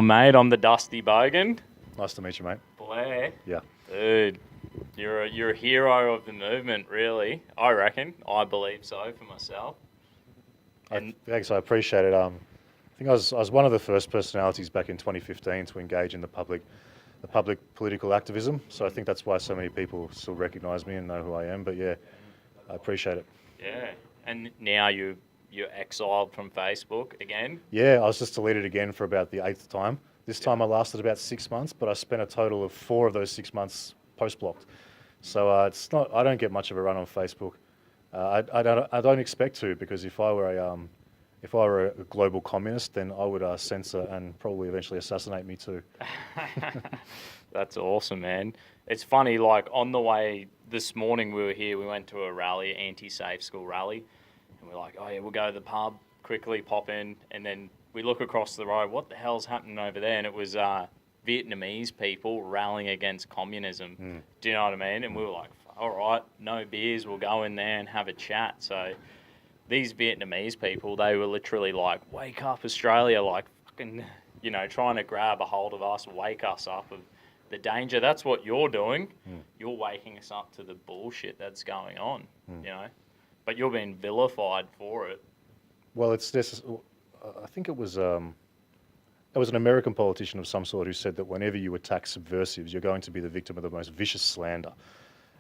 Mate, I'm the Dusty Bogan. Nice to meet you, mate. Blair. Yeah. Dude, you're a hero of the movement, really. I reckon. I believe so for myself. And Thanks, I appreciate it. I think I was one of the first personalities back in 2015 to engage in the public political activism. So I think that's why so many people still recognise me and know who I am. But yeah, I appreciate it. yeah, and now you're exiled from Facebook again. Yeah, I was just deleted again for about the eighth time. This time I lasted about 6 months, but I spent a total of 4 of those 6 months post-blocked. So it's not. I don't get much of a run on Facebook. I don't expect to, because if I were a global communist, then I would censor and probably eventually assassinate me too. That's awesome, man. It's funny, like on the way this morning we were here, we went to a rally, anti-safe school rally, and we're like, oh yeah, we'll go to the pub, quickly pop in, and then we look across the road, what the hell's happening over there? And it was Vietnamese people rallying against communism. Do you know what I mean? And we were like, all right, no beers, we'll go in there and have a chat. So these Vietnamese people, they were literally like, wake up Australia, like fucking, trying to grab a hold of us, wake us up of the danger. That's what you're doing. You're waking us up to the bullshit that's going on, but you're being vilified for it. Well, it's this. I think it was an American politician of some sort who said that whenever you attack subversives, you're going to be the victim of the most vicious slander.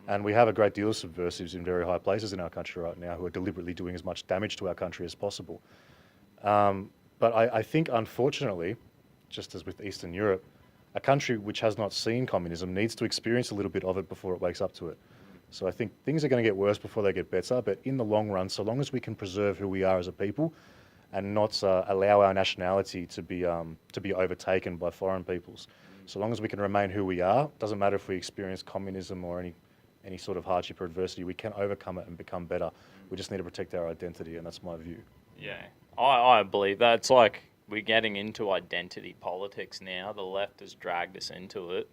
And we have a great deal of subversives in very high places in our country right now who are deliberately doing as much damage to our country as possible. But I think, unfortunately, just as with Eastern Europe, a country which has not seen communism needs to experience a little bit of it before it wakes up to it. So I think things are going to get worse before they get better. But in the long run, so long as we can preserve who we are as a people and not allow our nationality to be overtaken by foreign peoples, so long as we can remain who we are, doesn't matter if we experience communism or any sort of hardship or adversity, we can overcome it and become better. We just need to protect our identity, and that's my view. Yeah, I believe that. It's like we're getting into identity politics now. The left has dragged us into it.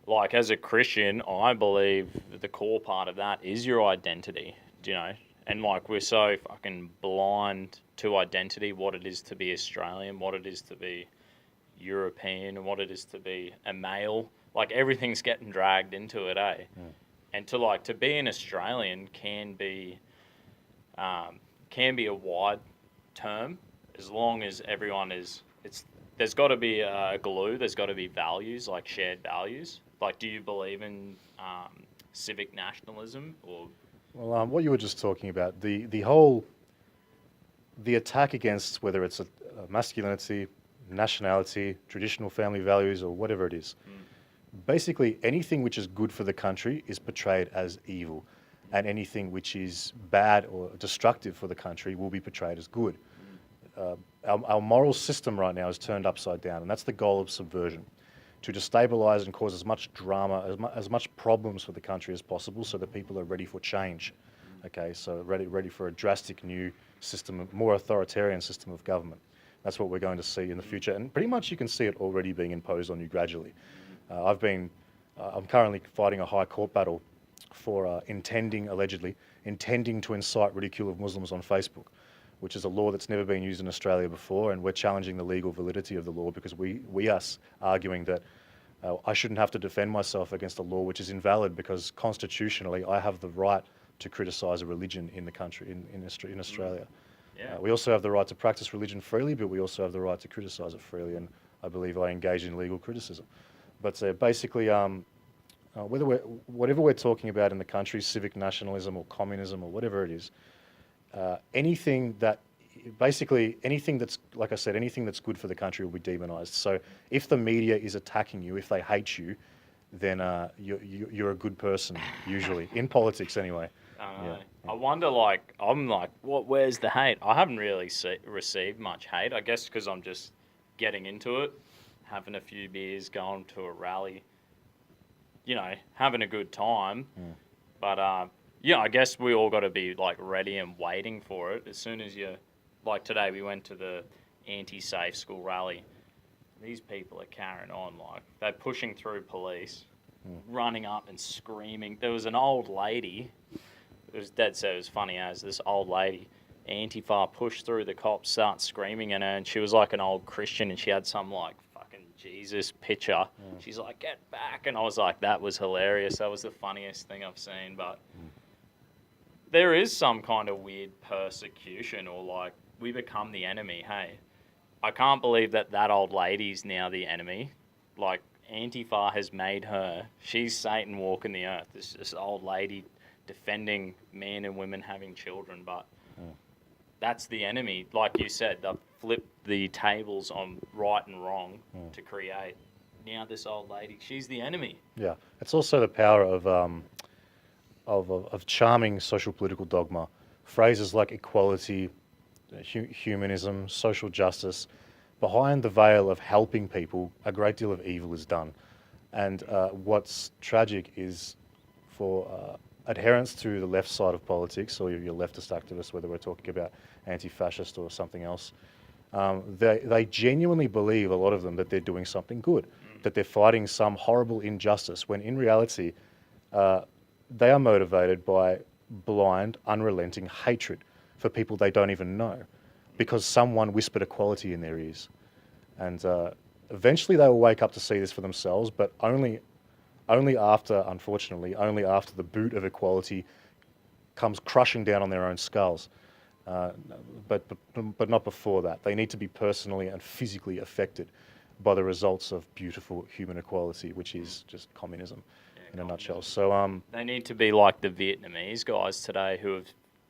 Like, as a Christian, I believe that the core part of that is your identity, And, like, we're so fucking blind to identity, what it is to be Australian, what it is to be European, and what it is to be a male. Like, everything's getting dragged into it, eh? And to be an Australian can be a wide term, as long as everyone is. There's got to be a glue. There's got to be values, like shared values. Like, do you believe in civic nationalism or? Well, what you were just talking about, the attack against whether it's a masculinity, nationality, traditional family values, or whatever it is. Basically, anything which is good for the country is portrayed as evil, and anything which is bad or destructive for the country will be portrayed as good. Our moral system right now is turned upside down, and that's the goal of subversion, to destabilize and cause as much drama, as much problems for the country as possible, so that people are ready for change. Okay, so ready for a drastic new system, more authoritarian system of government. That's what we're going to see in the future, and pretty much you can see it already being imposed on you gradually. I'm currently fighting a high court battle for allegedly intending to incite ridicule of Muslims on Facebook, which is a law that's never been used in Australia before, and we're challenging the legal validity of the law because we are arguing that I shouldn't have to defend myself against a law which is invalid, because constitutionally I have the right to criticise a religion in the country, in Australia. Yeah. We also have the right to practice religion freely, but we also have the right to criticise it freely, and I believe I engage in legal criticism. But basically, whatever we're talking about in the country, civic nationalism or communism or whatever it is, anything that's, like I said, anything that's good for the country will be demonised. So if the media is attacking you, if they hate you, then you're a good person, usually, in politics anyway. Yeah. I wonder, where's the hate? I haven't really received much hate, I guess because I'm just getting into it, having a few beers, going to a rally, having a good time. But, I guess we all got to be, ready and waiting for it. As soon as like today, we went to the anti-safe school rally. These people are carrying on, they're pushing through police, running up and screaming. There was an old lady, it was dead set, it was funny as, this old lady, Antifa pushed through the cops, start screaming at her, and she was like an old Christian, and she had some like fucking Jesus picture. She's like, "Get back!" And I was like, that was hilarious. That was the funniest thing I've seen. But there is some kind of weird persecution, or like we become the enemy. Hey, I can't believe that old lady's now the enemy. Like Antifa has made her. She's Satan walking the earth. This old lady defending men and women having children, but that's the enemy. Like you said, they've flipped the tables on right and wrong to create. Now this old lady, she's the enemy. Yeah, it's also the power of charming social political dogma. Phrases like equality, humanism, social justice. Behind the veil of helping people, a great deal of evil is done. And what's tragic is for adherents to the left side of politics, or your leftist activists, whether we're talking about anti-fascist or something else, they genuinely believe, a lot of them, that they're doing something good, that they're fighting some horrible injustice, when in reality, they are motivated by blind, unrelenting hatred for people they don't even know, because someone whispered equality in their ears. And eventually they will wake up to see this for themselves, but only after, unfortunately, only after the boot of equality comes crushing down on their own skulls. But not before that. They need to be personally and physically affected by the results of beautiful human equality, which is just communism in a nutshell. So they need to be like the Vietnamese guys today who have,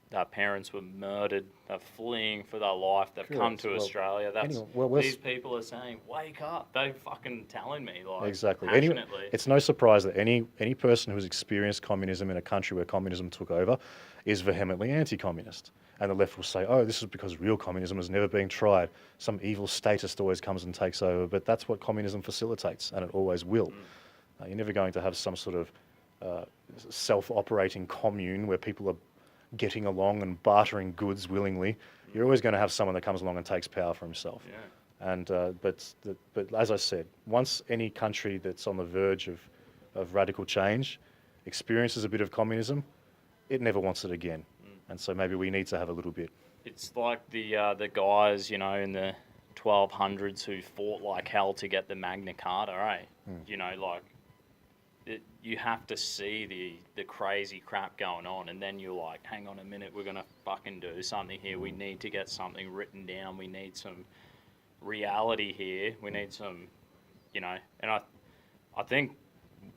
their parents were murdered, they're fleeing for their life, they've come to Australia. That's these people are saying, wake up. They're fucking telling me, like, exactly. passionately. It's no surprise that any person who's experienced communism in a country where communism took over is vehemently anti-communist. And the left will say, oh, this is because real communism has never been tried. Some evil statist always comes and takes over. But that's what communism facilitates, and it always will. You're never going to have some sort of self-operating commune where people are getting along and bartering goods willingly. You're always going to have someone that comes along and takes power for himself. Yeah. And but as I said, once any country that's on the verge of radical change experiences a bit of communism, it never wants it again. And so maybe we need to have a little bit. It's like the guys, you know, in the 1200s who fought like hell to get the Magna Carta, eh? You know, like, you have to see the crazy crap going on, and then you're like, hang on a minute, we're going to fucking do something here. We need to get something written down. We need some reality here. We need some, you know, and I think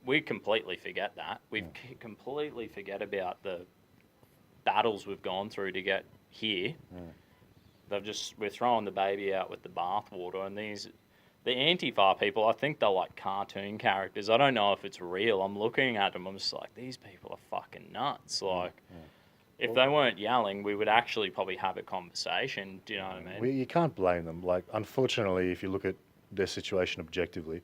we completely forget that. We completely forget about the battles we've gone through to get here. We're throwing the baby out with the bathwater, and the Antifa people, I think they're like cartoon characters. I don't know if it's real. I'm looking at them, I'm just like, these people are fucking nuts. Like, if they weren't yelling, we would actually probably have a conversation. Do you know what I mean? You can't blame them. Like, unfortunately, if you look at their situation objectively,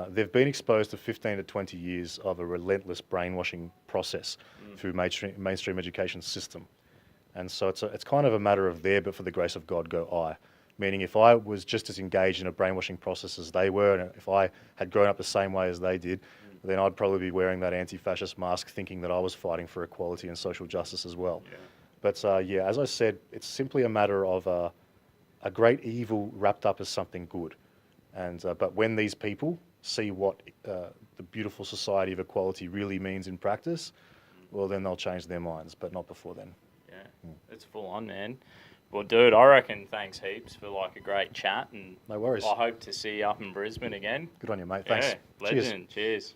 they've been exposed to 15 to 20 years of a relentless brainwashing process through mainstream education system. And so it's kind of a matter of there, but for the grace of God, go I. Meaning, if I was just as engaged in a brainwashing process as they were, and if I had grown up the same way as they did, then I'd probably be wearing that anti-fascist mask, thinking that I was fighting for equality and social justice as well. Yeah. But as I said, it's simply a matter of a great evil wrapped up as something good. And but when these people see what the beautiful society of equality really means in practice, well, then they'll change their minds, but not before then. Yeah, it's full on, man. Well, dude, I reckon thanks heaps for like a great chat, and no worries. I hope to see you up in Brisbane again. Good on you, mate. Thanks. Yeah, legend. Cheers.